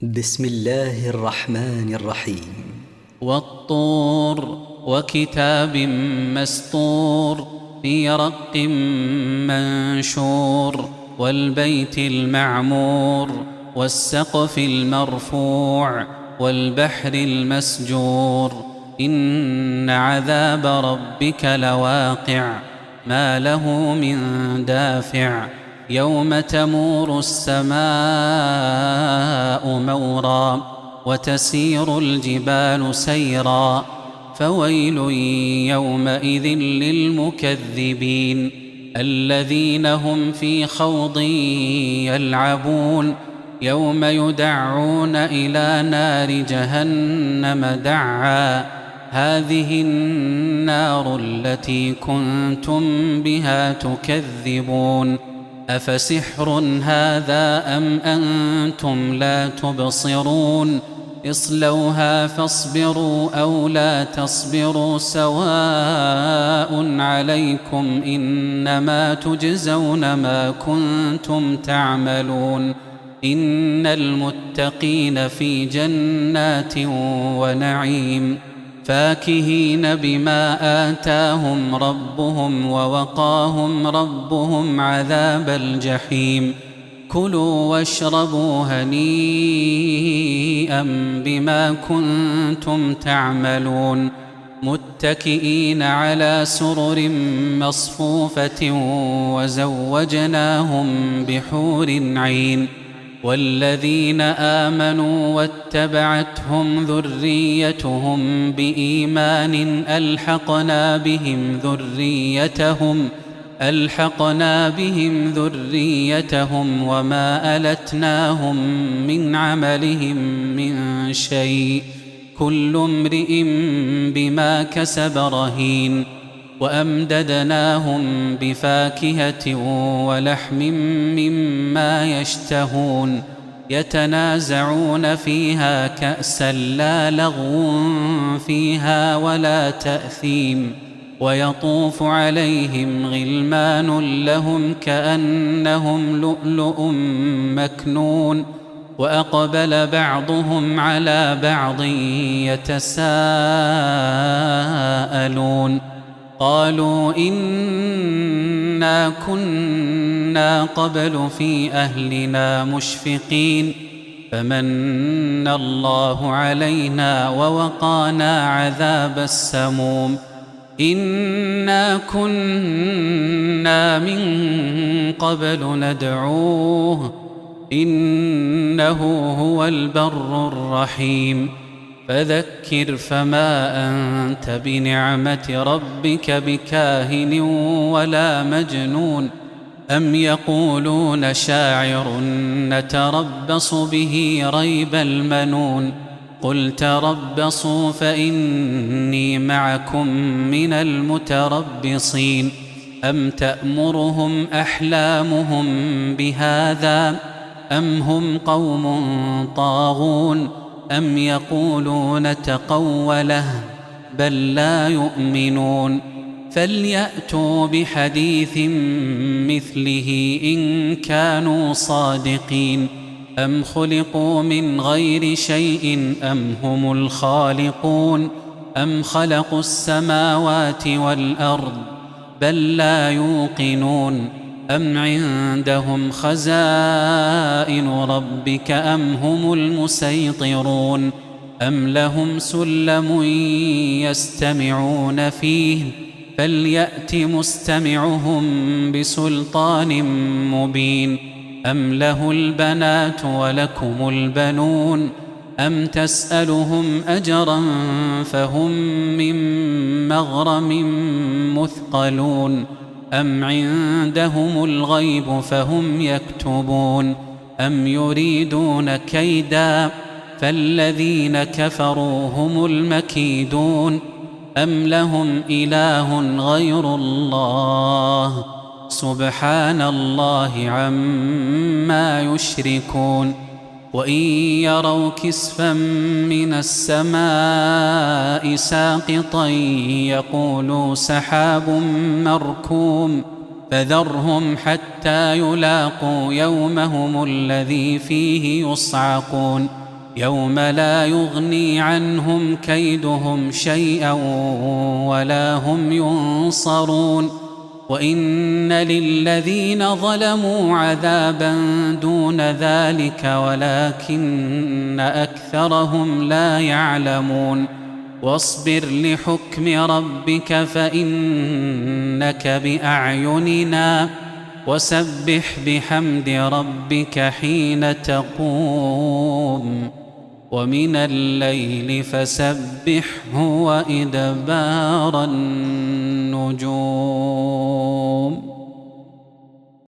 بسم الله الرحمن الرحيم. والطور وكتاب مسطور في رق منشور والبيت المعمور والسقف المرفوع والبحر المسجور إن عذاب ربك لواقع ما له من دافع يوم تمور السماء مورا وتسير الجبال سيرا فويل يومئذ للمكذبين الذين هم في خوض يلعبون يوم يدعون إلى نار جهنم دعا هذه النار التي كنتم بها تكذبون أفسحر هذا أم أنتم لا تبصرون اصلوها فاصبروا أو لا تصبروا سواء عليكم إنما تجزون ما كنتم تعملون إن المتقين في جنات ونعيم فاكهين بما آتاهم ربهم ووقاهم ربهم عذاب الجحيم كلوا واشربوا هنيئا بما كنتم تعملون متكئين على سرر مصفوفة وزوجناهم بحور عين والذين آمنوا واتبعتهم ذريتهم بإيمان ألحقنا بهم ذريتهم وما ألتناهم من عملهم من شيء كل امرئ بما كسب رهين وأمددناهم بفاكهة ولحم مما يشتهون يتنازعون فيها كأسا لا لغو فيها ولا تأثيم ويطوف عليهم غلمان لهم كأنهم لؤلؤ مكنون وأقبل بعضهم على بعض يتساءلون قالوا إنا كنا قبل في أهلنا مشفقين فمن الله علينا ووقانا عذاب السموم إنا كنا من قبل ندعوه إنه هو البر الرحيم فذكر فما أنت بنعمة ربك بكاهن ولا مجنون أم يقولون شاعر نتربص به ريب المنون قل تربصوا فإني معكم من المتربصين أم تأمرهم أحلامهم بهذا أم هم قوم طاغون أم يقولون تقوله بل لا يؤمنون فليأتوا بحديث مثله إن كانوا صادقين أم خلقوا من غير شيء أم هم الخالقون أم خلقوا السماوات والأرض بل لا يوقنون أم عندهم خزائن ربك أم هم المسيطرون أم لهم سلم يستمعون فيه فليأت مستمعهم بسلطان مبين أم له البنات ولكم البنون أم تسألهم أجرا فهم من مغرم مثقلون أم عندهم الغيب فهم يكتبون أم يريدون كيدا فالذين كفروا هم المكيدون أم لهم إله غير الله سبحان الله عما يشركون وإن يروا كسفا من السماء ساقطا يقولوا سحاب مركوم فذرهم حتى يلاقوا يومهم الذي فيه يصعقون يوم لا يغني عنهم كيدهم شيئا ولا هم ينصرون وإن للذين ظلموا عذابا دون ذلك ولكن أكثرهم لا يعلمون واصبر لحكم ربك فإنك بأعيننا وسبح بحمد ربك حين تقوم ومن الليل فسبحه وإدبار النجوم.